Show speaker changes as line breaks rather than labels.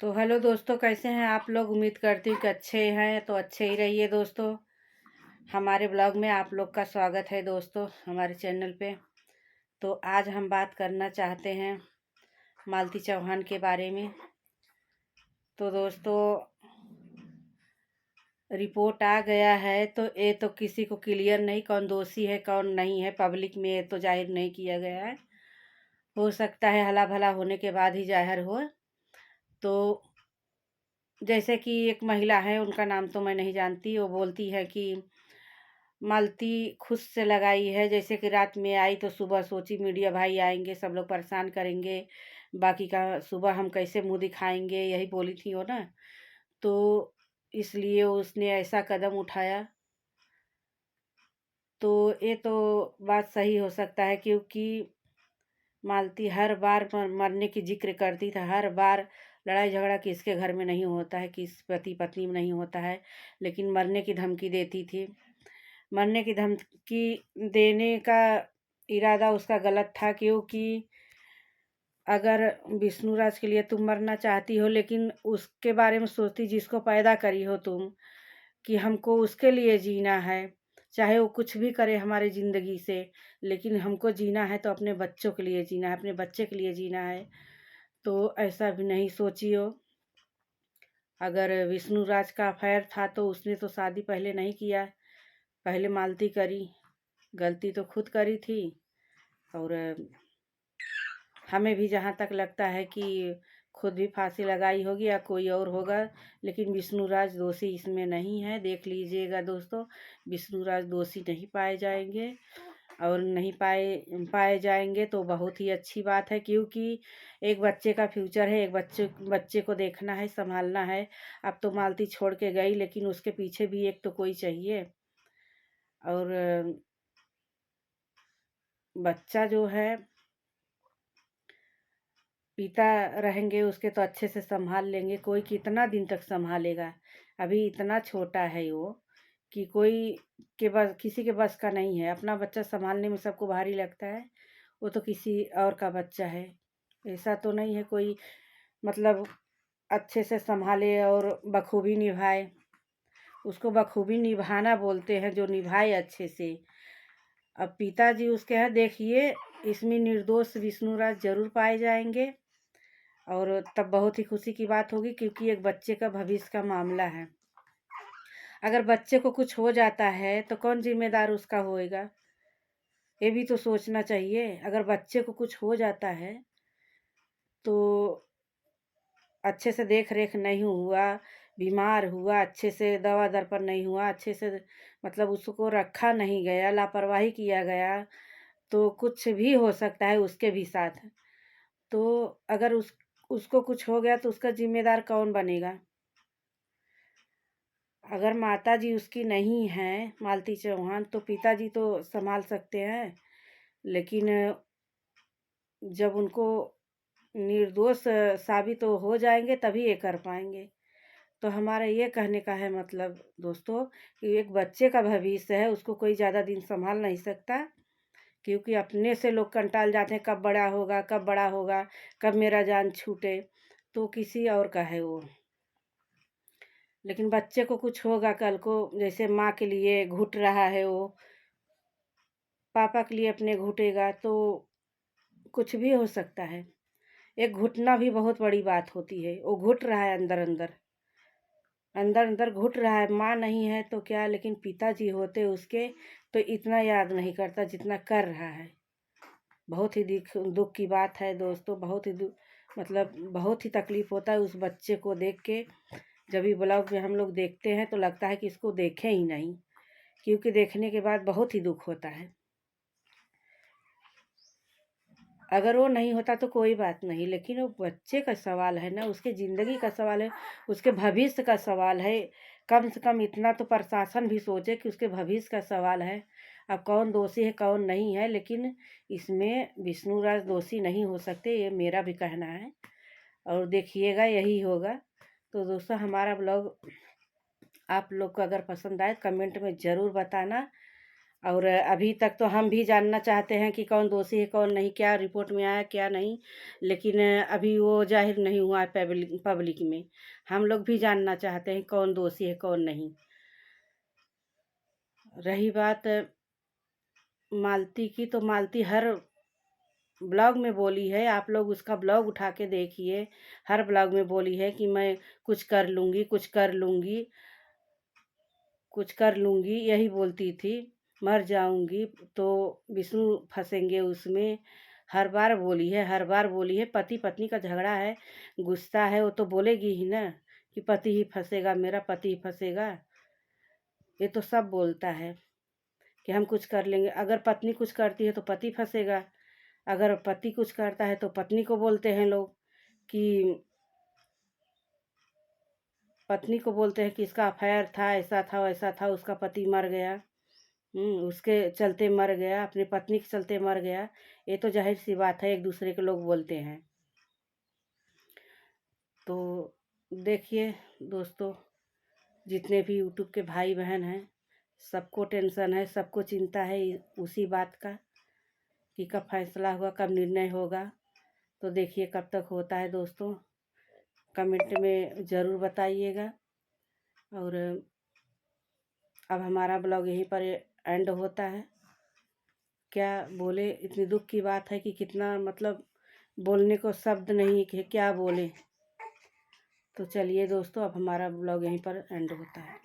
तो हेलो दोस्तों, कैसे हैं आप लोग। उम्मीद करती हूँ कि अच्छे हैं, तो अच्छे ही रहिए दोस्तों। हमारे ब्लॉग में आप लोग का स्वागत है दोस्तों, हमारे चैनल पे। तो आज हम बात करना चाहते हैं मालती चौहान के बारे में। तो दोस्तों, रिपोर्ट आ गया है, तो ये तो किसी को क्लियर नहीं कौन दोषी है कौन नहीं है। पब्लिक में ये तो जाहिर नहीं किया गया है। हो सकता है हला भला होने के बाद ही जाहिर हो। तो जैसे कि एक महिला है, उनका नाम तो मैं नहीं जानती, वो बोलती है कि मालती खुद से लगाई है। जैसे कि रात में आई तो सुबह सोची मीडिया भाई आएंगे, सब लोग परेशान करेंगे, बाकी का सुबह हम कैसे मुंह दिखाएंगे, यही बोली थी वो ना। तो इसलिए उसने ऐसा कदम उठाया। तो ये तो बात सही हो सकता है, क्योंकि मालती हर बार मरने की जिक्र करती थी। हर बार लड़ाई झगड़ा किसके घर में नहीं होता है, किस पति पत्नी में नहीं होता है, लेकिन मरने की धमकी देती थी। मरने की धमकी देने का इरादा उसका गलत था, क्योंकि अगर विष्णुराज के लिए तुम मरना चाहती हो, लेकिन उसके बारे में सोचती जिसको पैदा करी हो तुम, कि हमको उसके लिए जीना है, चाहे वो कुछ भी करे हमारे ज़िंदगी से, लेकिन हमको जीना है तो अपने बच्चों के लिए जीना है, अपने बच्चे के लिए जीना है। तो ऐसा भी नहीं सोची हो। अगर विष्णुराज का अफेयर था तो उसने तो शादी पहले नहीं किया, पहले मालती करी। गलती तो खुद करी थी। और हमें भी जहाँ तक लगता है कि खुद भी फांसी लगाई होगी या कोई और होगा, लेकिन विष्णुराज दोषी इसमें नहीं है। देख लीजिएगा दोस्तों, विष्णुराज दोषी नहीं पाए जाएंगे। और नहीं पाए पाए जाएंगे तो बहुत ही अच्छी बात है, क्योंकि एक बच्चे का फ्यूचर है, एक बच्चे बच्चे को देखना है, संभालना है। अब तो मालती छोड़ के गई, लेकिन उसके पीछे भी एक तो कोई चाहिए। और बच्चा जो है, पिता रहेंगे उसके तो अच्छे से संभाल लेंगे। कोई कितना दिन तक संभालेगा। अभी इतना छोटा है वो कि कोई के बस किसी के बस का नहीं है। अपना बच्चा संभालने में सबको भारी लगता है, वो तो किसी और का बच्चा है। ऐसा तो नहीं है कोई मतलब अच्छे से संभाले और बखूबी निभाए। उसको बखूबी निभाना बोलते हैं, जो निभाए अच्छे से। अब पिताजी उसके हैं, देखिए इसमें निर्दोष विष्णुराज जरूर पाए जाएंगे। और तब बहुत ही खुशी की बात होगी, क्योंकि एक बच्चे का भविष्य का मामला है। अगर बच्चे को कुछ हो जाता है तो कौन जिम्मेदार उसका होएगा, ये भी तो सोचना चाहिए। अगर बच्चे को कुछ हो जाता है तो अच्छे से देख रेख नहीं हुआ, बीमार हुआ, अच्छे से दवा दर पर नहीं हुआ, अच्छे से मतलब उसको रखा नहीं गया, लापरवाही किया गया, तो कुछ भी हो सकता है उसके भी साथ। तो अगर उसको कुछ हो गया तो उसका जिम्मेदार कौन बनेगा। अगर माताजी उसकी नहीं है मालती चौहान, तो पिताजी तो संभाल सकते हैं। लेकिन जब उनको निर्दोष साबित हो जाएंगे तभी ये कर पाएंगे। तो हमारा ये कहने का है मतलब दोस्तों, कि एक बच्चे का भविष्य है, उसको कोई ज़्यादा दिन संभाल नहीं सकता। क्योंकि अपने से लोग कंटाल जाते हैं, कब बड़ा होगा कब बड़ा होगा, कब मेरा जान छूटे। तो किसी और का है वो। लेकिन बच्चे को कुछ होगा कल को, जैसे माँ के लिए घुट रहा है वो, पापा के लिए अपने घुटेगा, तो कुछ भी हो सकता है। एक घुटना भी बहुत बड़ी बात होती है। वो घुट रहा है अंदर अंदर, अंदर अंदर घुट रहा है। माँ नहीं है तो क्या, लेकिन पिताजी होते उसके तो इतना याद नहीं करता जितना कर रहा है। बहुत ही दुख की बात है दोस्तों। बहुत ही मतलब बहुत ही तकलीफ होता है उस बच्चे को देख के। जब भी ब्लॉग में हम लोग देखते हैं तो लगता है कि इसको देखें ही नहीं, क्योंकि देखने के बाद बहुत ही दुख होता है। अगर वो नहीं होता तो कोई बात नहीं, लेकिन वो बच्चे का सवाल है ना, उसके ज़िंदगी का सवाल है, उसके भविष्य का सवाल है। कम से कम इतना तो प्रशासन भी सोचे कि उसके भविष्य का सवाल है। अब कौन दोषी है कौन नहीं है, लेकिन इसमें विष्णुराज दोषी नहीं हो सकते, ये मेरा भी कहना है। और देखिएगा यही होगा। तो दोस्तों, हमारा ब्लॉग आप लोग को अगर पसंद आए कमेंट में ज़रूर बताना। और अभी तक तो हम भी जानना चाहते हैं कि कौन दोषी है कौन नहीं, क्या रिपोर्ट में आया क्या नहीं, लेकिन अभी वो जाहिर नहीं हुआ है पब्लिक में। हम लोग भी जानना चाहते हैं कौन दोषी है कौन नहीं। रही बात मालती की, तो मालती हर ब्लॉग में बोली है, आप लोग उसका ब्लॉग उठा के देखिए। हर ब्लॉग में बोली है कि मैं कुछ कर लूँगी, कुछ कर लूँगी, कुछ कर लूँगी, यही बोलती थी। मर जाऊँगी तो विष्णु फँसेंगे उसमें। हर बार बोली है, हर बार बोली है। पति पत्नी का झगड़ा है, गुस्सा है, वो तो बोलेगी ही ना कि पति ही फँसेगा, मेरा पति ही फँसेगा। ये तो सब बोलता है कि हम कुछ कर लेंगे। अगर पत्नी कुछ करती है तो पति फँसेगा, अगर पति कुछ करता है तो पत्नी को बोलते हैं लोग कि पत्नी को बोलते हैं कि इसका अफेयर था, ऐसा था वैसा था, उसका पति मर गया, उसके चलते मर गया, अपनी पत्नी के चलते मर गया। ये तो जाहिर सी बात है, एक दूसरे के लोग बोलते हैं। तो देखिए दोस्तों, जितने भी यूट्यूब के भाई बहन हैं, सबको टेंशन है, सबको चिंता है उसी बात का कि कब फैसला होगा, कब निर्णय होगा। तो देखिए कब तक होता है दोस्तों, कमेंट में ज़रूर बताइएगा। और अब हमारा ब्लॉग यहीं पर एंड होता है। क्या बोले, इतनी दुख की बात है कि कितना मतलब बोलने को शब्द नहीं कि क्या बोले। तो चलिए दोस्तों, अब हमारा ब्लॉग यहीं पर एंड होता है।